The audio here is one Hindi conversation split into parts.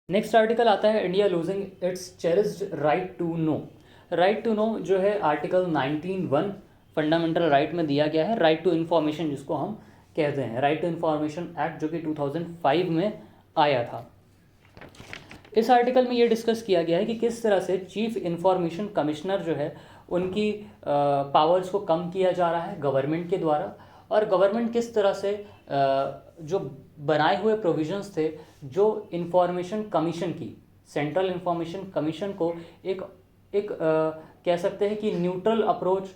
नेक्स्ट आर्टिकल आता है India losing its cherished right to know. Right to know जो है आर्टिकल 19(1) फंडामेंटल राइट में दिया गया है, राइट टू इन्फॉर्मेशन जिसको हम कहते हैं, राइट टू इन्फॉर्मेशन एक्ट जो कि 2005 में आया था। इस आर्टिकल में ये डिस्कस किया गया है कि किस तरह से चीफ इंफॉर्मेशन कमिश्नर जो है उनकी पावर्स को कम किया जा रहा है गवर्नमेंट के द्वारा, और गवर्नमेंट किस तरह से जो बनाए हुए प्रोविजंस थे जो इंफॉर्मेशन कमीशन की, सेंट्रल इंफॉर्मेशन कमीशन को एक कह सकते हैं कि न्यूट्रल अप्रोच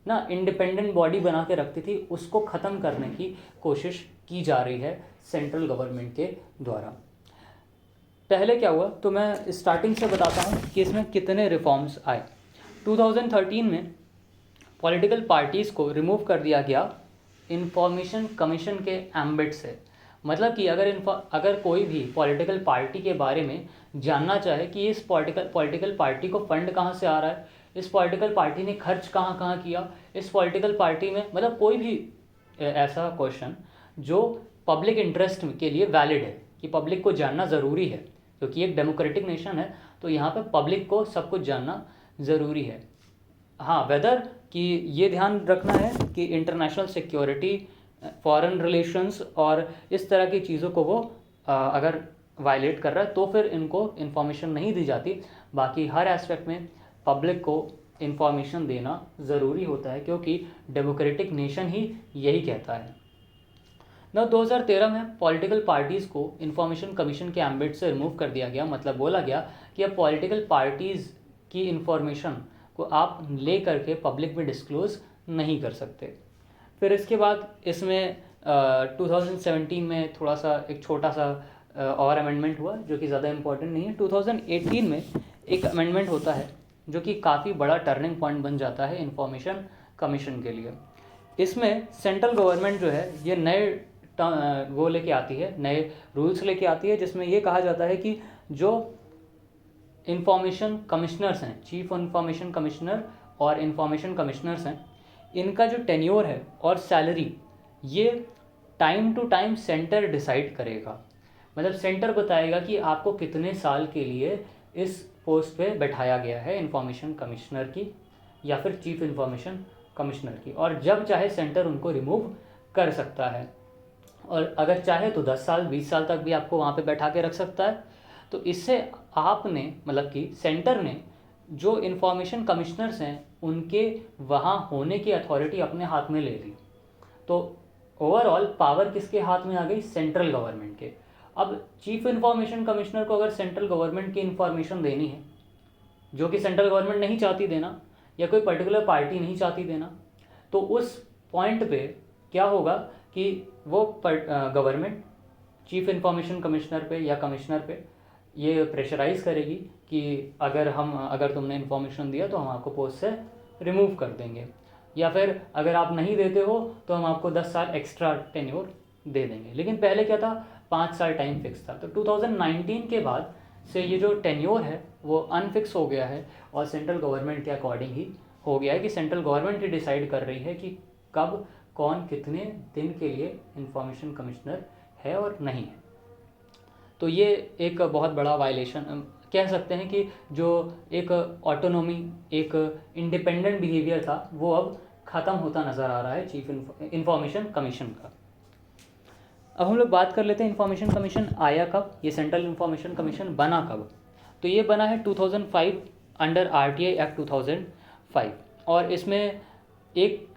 ना, इंडिपेंडेंट बॉडी बना के रखती थी, उसको ख़त्म करने की कोशिश की जा रही है सेंट्रल गवर्नमेंट के द्वारा। पहले क्या हुआ तो मैं स्टार्टिंग से बताता हूँ कि इसमें कितने रिफॉर्म्स आए। 2013 में पॉलिटिकल पार्टीज़ को रिमूव कर दिया गया इंफॉर्मेशन कमीशन के एम्बिट से। मतलब कि अगर कोई भी पॉलिटिकल पार्टी के बारे में जानना चाहे कि इस पॉलिटिकल पार्टी को फंड कहाँ से आ रहा है, इस पॉलिटिकल पार्टी ने खर्च कहाँ कहाँ किया, इस पॉलिटिकल पार्टी में, मतलब कोई भी ऐसा क्वेश्चन जो पब्लिक इंटरेस्ट के लिए वैलिड है, कि पब्लिक को जानना ज़रूरी है, क्योंकि एक डेमोक्रेटिक नेशन है तो यहाँ पे पब्लिक को सब कुछ जानना ज़रूरी है। हाँ, वेदर कि ये ध्यान रखना है कि इंटरनेशनल सिक्योरिटी, फॉरेन रिलेशंस और इस तरह की चीज़ों को वो अगर वायलेट कर रहा है तो फिर इनको इन्फॉर्मेशन नहीं दी जाती। बाकी हर एस्पेक्ट में पब्लिक को इन्फॉर्मेशन देना ज़रूरी होता है, क्योंकि डेमोक्रेटिक नेशन ही यही कहता है। 2013 में पॉलिटिकल पार्टीज़ को इन्फॉर्मेशन कमीशन के एम्बिट से रिमूव कर दिया गया। मतलब बोला गया कि अब पॉलिटिकल पार्टीज़ की इन्फॉर्मेशन को आप ले करके पब्लिक में डिस्क्लोज़ नहीं कर सकते। फिर इसके बाद इसमें 2017 में थोड़ा सा एक छोटा सा और अमेंडमेंट हुआ जो कि ज़्यादा इम्पोर्टेंट नहीं है। 2018 में एक अमेंडमेंट होता है जो कि काफ़ी बड़ा टर्निंग पॉइंट बन जाता है इन्फॉर्मेशन कमीशन के लिए। इसमें सेंट्रल गवर्नमेंट जो है ये नए वो लेके आती है, नए रूल्स लेके आती है, जिसमें ये कहा जाता है कि जो इंफॉर्मेशन कमिश्नर्स हैं, चीफ इंफॉर्मेशन कमिश्नर और इंफॉर्मेशन कमिश्नर्स हैं, इनका जो टेन्योर है और सैलरी ये time to time centre decide करेगा। मतलब सेंटर बताएगा कि आपको कितने साल के लिए इस पोस्ट पे बैठाया गया है इंफॉर्मेशन कमिश्नर की या फिर चीफ इंफॉर्मेशन कमिश्नर की, और जब चाहे सेंटर उनको रिमूव कर सकता है, और अगर चाहे तो 10 साल 20 साल तक भी आपको वहाँ पे बैठा के रख सकता है। तो इससे आपने, मतलब कि सेंटर ने जो इंफॉर्मेशन कमिश्नर्स हैं उनके वहाँ होने की अथॉरिटी अपने हाथ में ले ली। तो ओवरऑल पावर किसके हाथ में आ गई? सेंट्रल गवर्नमेंट के। अब चीफ इंफॉर्मेशन कमिश्नर को अगर सेंट्रल गवर्नमेंट की इंफॉर्मेशन देनी है जो कि सेंट्रल गवर्नमेंट नहीं चाहती देना या कोई पर्टिकुलर पार्टी नहीं चाहती देना, तो उस पॉइंट पे क्या होगा कि वो गवर्नमेंट चीफ इंफॉर्मेशन कमिश्नर पे या कमिश्नर पे ये प्रेशराइज करेगी कि अगर तुमने इन्फॉर्मेशन दिया तो हम आपको पोस्ट से रिमूव कर देंगे, या फिर अगर आप नहीं देते हो तो हम आपको 10 साल एक्स्ट्रा टेन्योर दे देंगे। लेकिन पहले क्या था, 5 साल टाइम फिक्स था। तो 2019 के बाद से ये जो टेन्योर है वो अनफिक्स हो गया है और सेंट्रल गवर्नमेंट के अकॉर्डिंग ही हो गया है कि सेंट्रल गवर्नमेंट ही डिसाइड कर रही है कि कब कौन कितने दिन के लिए इंफॉर्मेशन कमिश्नर है और नहीं है। तो ये एक बहुत बड़ा वायलेशन कह सकते हैं कि जो एक ऑटोनॉमी, एक इंडिपेंडेंट बिहेवियर था वो अब ख़त्म होता नज़र आ रहा है चीफ इंफॉर्मेशन कमीशन का। अब हम लोग बात कर लेते हैं इंफॉर्मेशन कमीशन आया कब, ये सेंट्रल इंफॉर्मेशन कमीशन बना कब। तो ये बना है 2005 अंडर RTI एक्ट 2005, और इसमें एक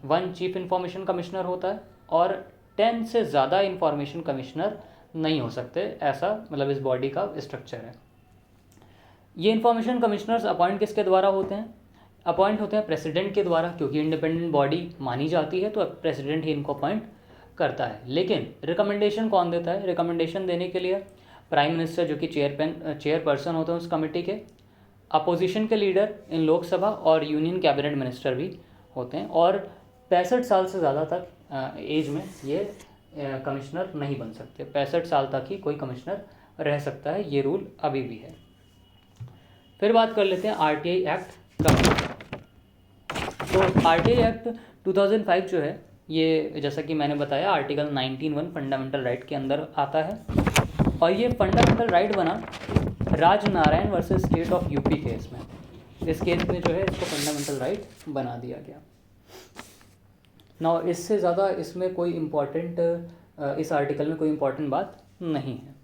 1 चीफ इंफॉर्मेशन कमिश्नर होता है और 10 से ज़्यादा इंफॉर्मेशन कमिश्नर नहीं हो सकते, ऐसा मतलब इस बॉडी का स्ट्रक्चर है। ये इंफॉर्मेशन कमिश्नर्स अपॉइंट किसके द्वारा होते हैं? अपॉइंट होते हैं प्रेसिडेंट के द्वारा, क्योंकि इंडिपेंडेंट बॉडी मानी जाती है तो प्रेसिडेंट ही इनको अपॉइंट करता है। लेकिन रिकमेंडेशन कौन देता है? रिकमेंडेशन देने के लिए प्राइम मिनिस्टर जो कि चेयरपर्सन होते हैं उस कमेटी के, अपोजिशन के लीडर इन लोकसभा और यूनियन कैबिनेट मिनिस्टर भी होते हैं, और 65 साल से ज़्यादा तक एज में ये कमिश्नर नहीं बन सकते। 65 साल तक ही कोई कमिश्नर रह सकता है, ये रूल अभी भी है। फिर बात कर लेते हैं RTI एक्ट का। तो RTI एक्ट 2005 जो है ये, जैसा कि मैंने बताया, आर्टिकल 19(1) फंडामेंटल राइट के अंदर आता है। और ये फंडामेंटल राइट बना Rajnarayan versus state of UP case में। इस केस में जो है इसको फंडामेंटल राइट बना दिया गया। नाउ इससे ज़्यादा इसमें कोई इम्पोर्टेंट इस आर्टिकल में कोई इम्पोर्टेंट बात नहीं है।